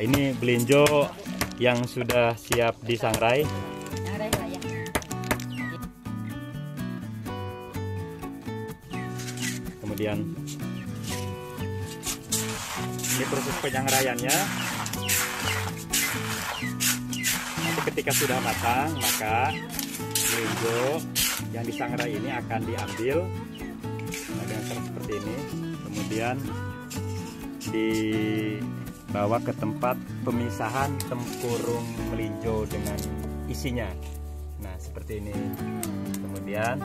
ini belinjo yang sudah siap disangrai. Kemudian ini proses penyangraiannya. Nanti ketika sudah matang, maka belinjo yang disangrai ini akan diambil dengan cara seperti ini, kemudian dibawa ke tempat pemisahan tempurung melinjo dengan isinya. Nah, seperti ini. Kemudian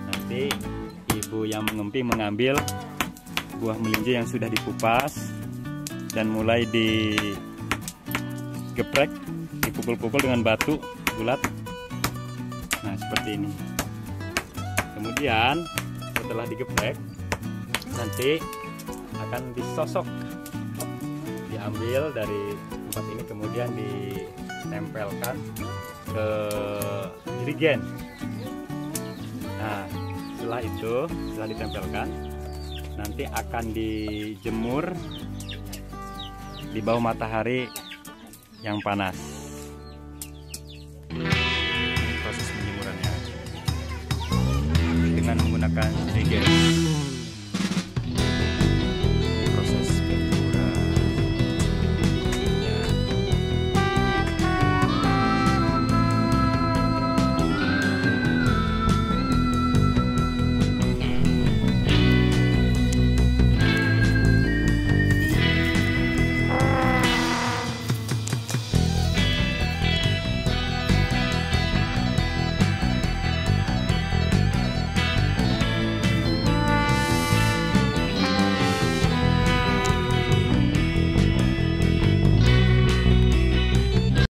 nanti ibu yang mengemping mengambil buah melinjo yang sudah dikupas dan mulai digeprek, dipukul-pukul dengan batu bulat. Nah, seperti ini. Kemudian setelah digeprek, nanti akan disosok, diambil dari tempat ini, kemudian ditempelkan ke jerigen. Nah, setelah itu, setelah ditempelkan, nanti akan dijemur di bawah matahari yang panas. Ini proses penjemurannya dengan menggunakan jerigen.